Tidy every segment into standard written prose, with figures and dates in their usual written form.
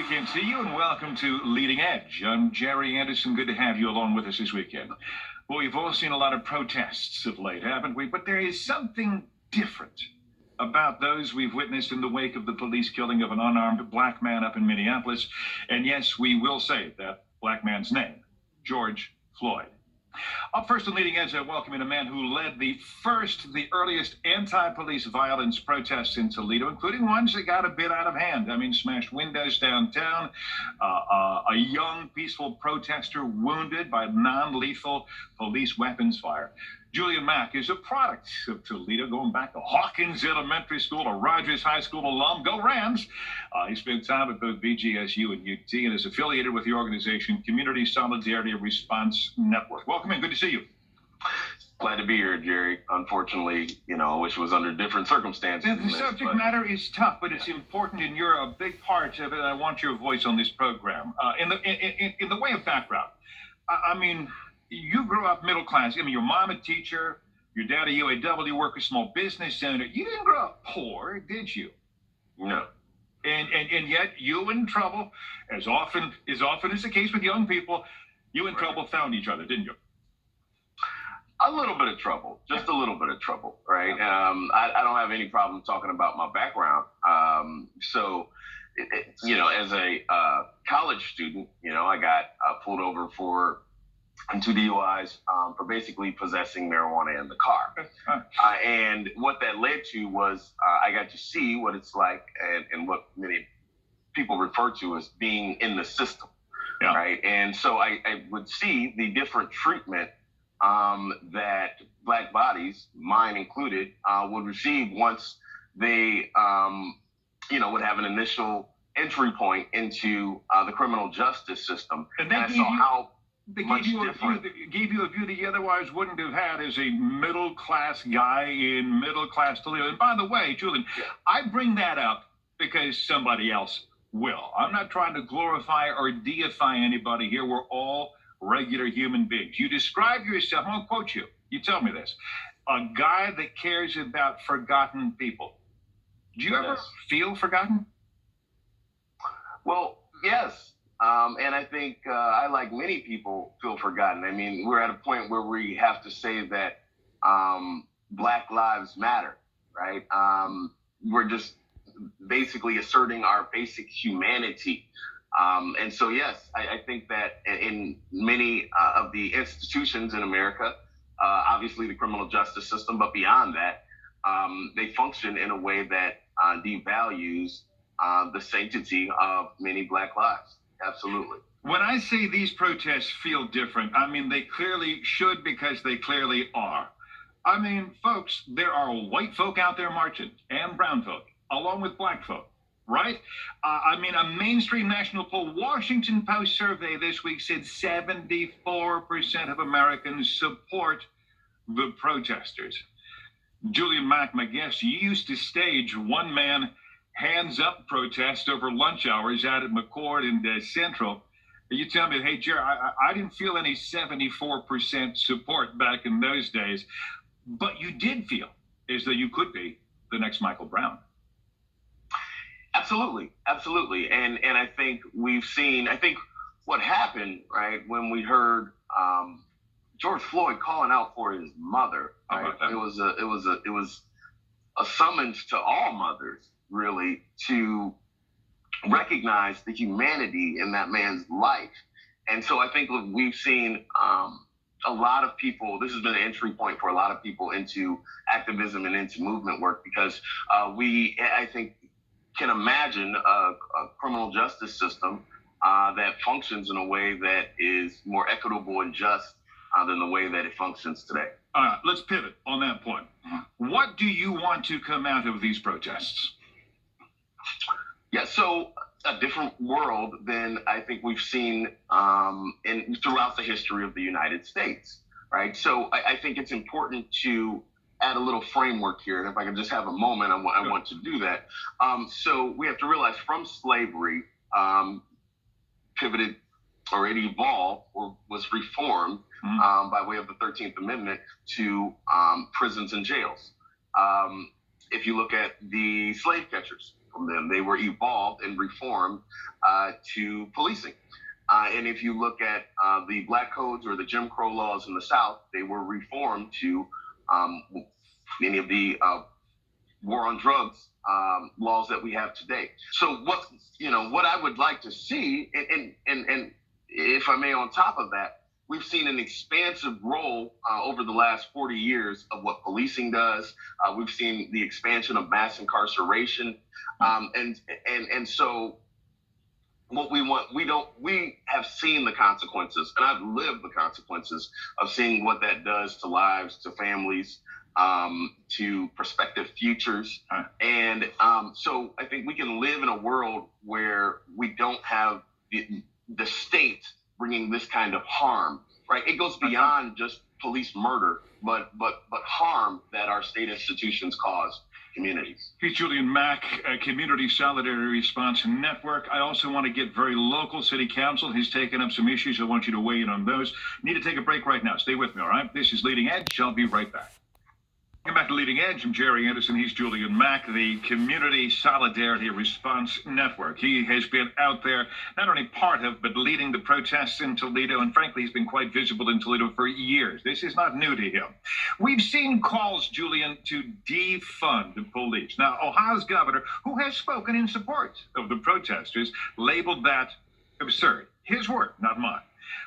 weekend to you, and welcome to Leading Edge. I'm Jerry Anderson. Good to have you along with us this weekend. Well, we've all seen a lot of protests of late, haven't we? But there is something different about those we've witnessed in the wake of the police killing of an unarmed black man up in Minneapolis. And yes, we will say that black man's name, George Floyd. Up first on Leading Edge, I welcome in a man who led the earliest anti-police violence protests in Toledo, including ones that got a bit out of hand. I mean, smashed windows downtown, a young peaceful protester wounded by non-lethal police weapons fire. Julian Mack is a product of Toledo, going back to Hawkins Elementary School, a Rogers High School alum. Go Rams! He spent time at both VGSU and UT and is affiliated with the organization Community Solidarity Response Network. Welcome in. Good to see you. Glad to be here, Jerry. Unfortunately, I wish it was under different circumstances. The subject matter is tough, but it's important, and you're a big part of it. I want your voice on this program. In the way of background, I mean, you grew up middle class. I mean, your mom a teacher, your dad a UAW worker, small business owner. You didn't grow up poor, did you? No. And yet you in trouble, as often is the case with young people, you in trouble found each other, didn't you? A little bit of trouble, just a little bit of trouble, right? I don't have any problem talking about my background. As a college student, I got pulled over for 2 DUIs for basically possessing marijuana in the car. And what that led to was I got to see what it's like and what many people refer to as being in the system, right? And so I would see the different treatment that black bodies, mine included, would receive once they, would have an initial entry point into the criminal justice system. And I saw how much different. Gave you a view that you otherwise wouldn't have had as a middle-class guy in middle-class Toledo. And by the way, Julian, I bring that up because somebody else will. I'm not trying to glorify or deify anybody here. We're all regular human beings. You describe yourself, I'm going to quote you. You tell me this. A guy that cares about forgotten people. Do you ever feel forgotten? Well, yes. And I think I, like many people, feel forgotten. I mean, we're at a point where we have to say that Black lives matter, right? We're just basically asserting our basic humanity. And so, yes, I think that in many of the institutions in America, obviously the criminal justice system, but beyond that, they function in a way that devalues the sanctity of many Black lives. Absolutely. When I say these protests feel different, I mean they clearly should, because they clearly are. I mean, folks, there are white folk out there marching and brown folk, along with black folk. Right? I mean, a mainstream national poll, Washington Post survey this week said 74% of Americans support the protesters. Julian Mack, my guest, you used to stage one-man hands-up protest over lunch hours out at McCord and Central. You tell me, hey, Jerry, I didn't feel any 74% support back in those days, but you did feel as though you could be the next Michael Brown. Absolutely. And I think what happened, right, when we heard George Floyd calling out for his mother, right? It was a summons to all mothers, really, to recognize the humanity in that man's life. And so I think we've seen a lot of people, this has been an entry point for a lot of people into activism and into movement work, because I think, can imagine a criminal justice system that functions in a way that is more equitable and just than the way that it functions today. Let's pivot on that point. What do you want to come out of these protests? Yeah, so a different world than I think we've seen throughout the history of the United States, right? So I think it's important to add a little framework here, and if I can just have a moment, I want to do that. So we have to realize from slavery, pivoted, or it evolved or was reformed by way of the 13th Amendment to prisons and jails. If you look at the slave catchers from them. They were evolved and reformed to policing. And if you look at the Black Codes or the Jim Crow laws in the South, they were reformed to many of the war on drugs laws that we have today. So what I would like to see, and if I may, on top of that, we've seen an expansive role over the last 40 years of what policing does. We've seen the expansion of mass incarceration, and so what we want, we have seen the consequences, and I've lived the consequences of seeing what that does to lives, to families, to prospective futures. And so I think we can live in a world where we don't have the state bringing this kind of harm, right? It goes beyond just police murder, but harm that our state institutions cause communities. He's Julian Mack, Community Solidarity Response Network. I also want to get very local. City Council has taken up some issues. I want you to weigh in on those. Need to take a break right now. Stay with me, all right? This is Leading Edge. I'll be right back. Welcome back to Leading Edge. I'm Jerry Anderson. He's Julian Mack, the Community Solidarity Response Network. He has been out there, not only part of, but leading the protests in Toledo, and frankly, he's been quite visible in Toledo for years. This is not new to him. We've seen calls, Julian, to defund the police. Now, Ohio's governor, who has spoken in support of the protesters, labeled that absurd. His word, not mine.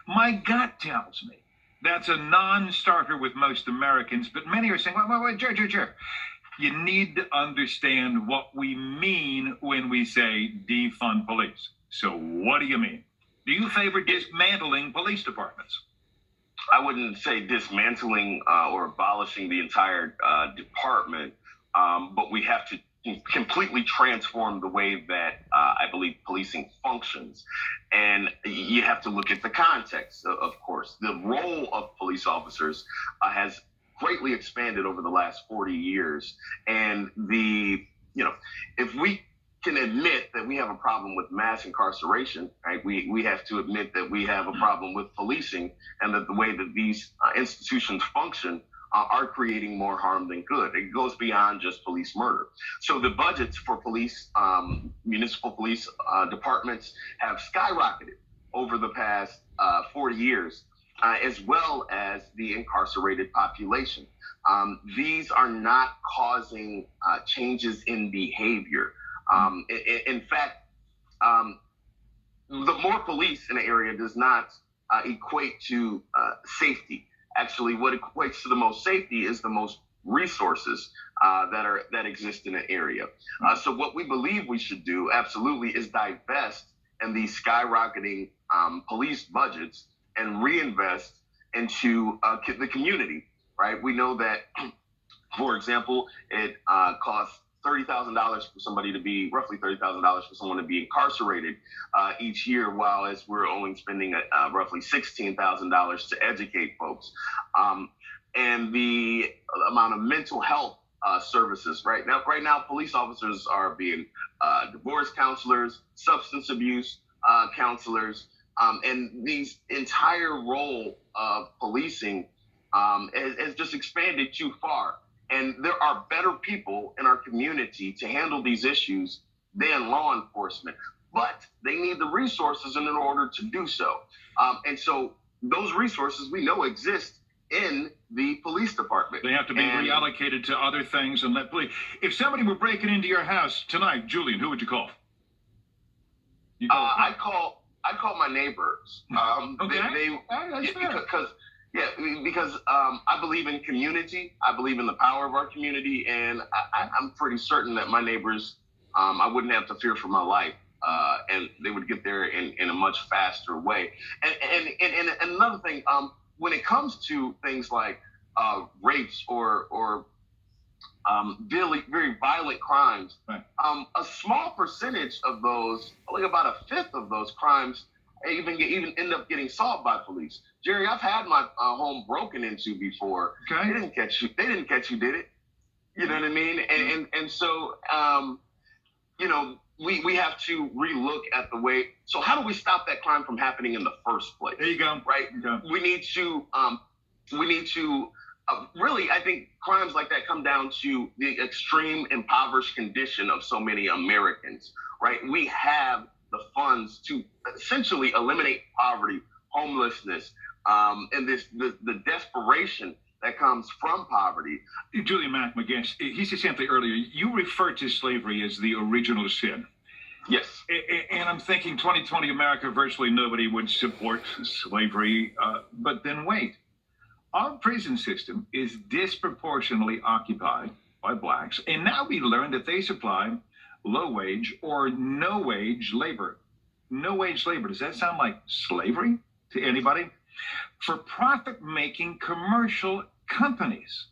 My gut tells me that's a non-starter with most Americans, but many are saying, well, sure. You need to understand what we mean when we say defund police. So what do you mean? Do you favor dismantling police departments? I wouldn't say dismantling or abolishing the entire department, but we have to completely transform the way that I believe policing functions. And you have to look at the context, of course. The role of police officers has greatly expanded over the last 40 years. And if we can admit that we have a problem with mass incarceration, right, we have to admit that we have a problem with policing, and that the way that these institutions function are creating more harm than good. It goes beyond just police murder. So the budgets for police, municipal police departments have skyrocketed over the past 40 years, as well as the incarcerated population. These are not causing changes in behavior. In fact, the more police in an area does not equate to safety. Actually, what equates to the most safety is the most resources that exist in an area. So what we believe we should do, absolutely, is divest in these skyrocketing police budgets and reinvest into the community, right? We know that, for example, it costs $30,000 for somebody to be, roughly $30,000 for someone to be incarcerated each year, while as we're only spending roughly $16,000 to educate folks. And the amount of mental health services, right now, police officers are being divorce counselors, substance abuse counselors, and these entire role of policing has just expanded too far. And there are better people in our community to handle these issues than law enforcement, but they need the resources in order to do so. And so those resources we know exist in the police department. They have to be reallocated to other things and let police. If somebody were breaking into your house tonight, Julian, who would you call? I call my neighbors. Okay. Because I believe in community. I believe in the power of our community, and I'm pretty certain that my neighbors, I wouldn't have to fear for my life, and they would get there in a much faster way. And another thing, when it comes to things like rapes or very, very violent crimes, right, a small percentage of those, like about a fifth of those crimes, even end up getting solved by police. Jerry, I've had my home broken into before. Okay. They didn't catch you, did it? You know what I mean? And so, we have to relook at the way. So how do we stop that crime from happening in the first place? There you go. Right. Okay. We need to really, I think crimes like that come down to the extreme impoverished condition of so many Americans, right? We have the funds to essentially eliminate poverty, homelessness, and the desperation that comes from poverty. Julian Mack, my guest, he said something earlier. You referred to slavery as the original sin. Yes. And I'm thinking 2020 America, virtually nobody would support slavery. But then wait. Our prison system is disproportionately occupied by blacks, and now we learn that they supply low-wage or no-wage labor. No-wage labor, does that sound like slavery to anybody? For profit-making commercial companies.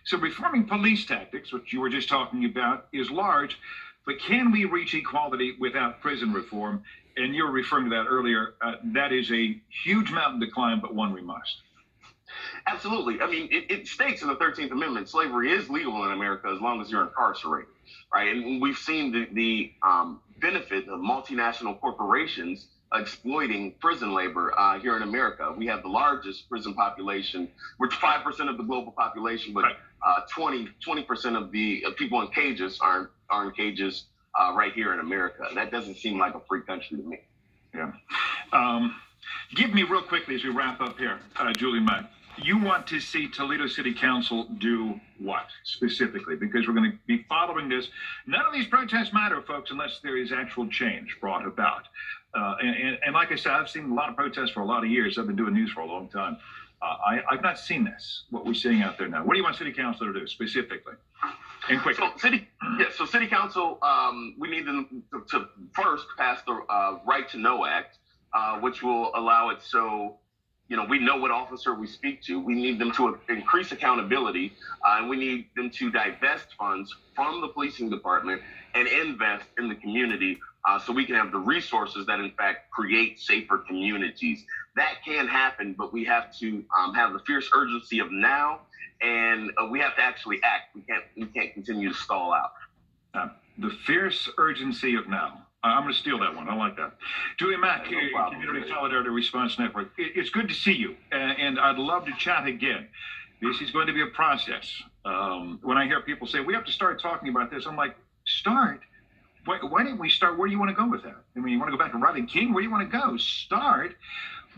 So reforming police tactics, which you were just talking about, is large, but can we reach equality without prison reform? And you were referring to that earlier. That is a huge mountain to climb, but one we must. Absolutely. I mean, it states in the 13th Amendment, slavery is legal in America as long as you're incarcerated, right? And we've seen the benefit of multinational corporations exploiting prison labor here in America. We have the largest prison population, which 5% of the global population, but 20% of the people in cages are in cages right here in America. That doesn't seem like a free country to me. Yeah. Give me real quickly as we wrap up here, Julian Mack. You want to see Toledo City Council do what specifically? Because we're going to be following this. None of these protests matter, folks, unless there is actual change brought about. And like I said, I've seen a lot of protests for a lot of years. I've been doing news for a long time. I've not seen this, what we're seeing out there now. What do you want City Council to do specifically? And quickly. So City Council, we need them to first pass the Right to Know Act, which will allow it so we know what officer we speak to. We need them to increase accountability, and we need them to divest funds from the policing department and invest in the community so we can have the resources that, in fact, create safer communities. That can happen, but we have to have the fierce urgency of now, and we have to actually act. We can't continue to stall out. The fierce urgency of now. I'm going to steal that one. I like that. Julian Mack, Community Solidarity Response Network. It's good to see you, and I'd love to chat again. This is going to be a process. When I hear people say, we have to start talking about this, I'm like, start? Why didn't we start? Where do you want to go with that? I mean, you want to go back to Rodney King? Where do you want to go? Start.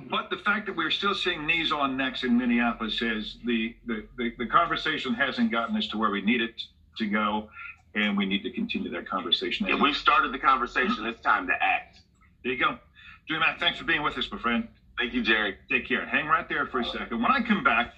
But the fact that we're still seeing knees on necks in Minneapolis says the conversation hasn't gotten us to where we need it to go. And we need to continue that conversation. Yeah, we've started the conversation. It's time to act. There you go. Julian Mack, thanks for being with us, my friend. Thank you, Jerry. Take care. Hang right there for a second. When I come back,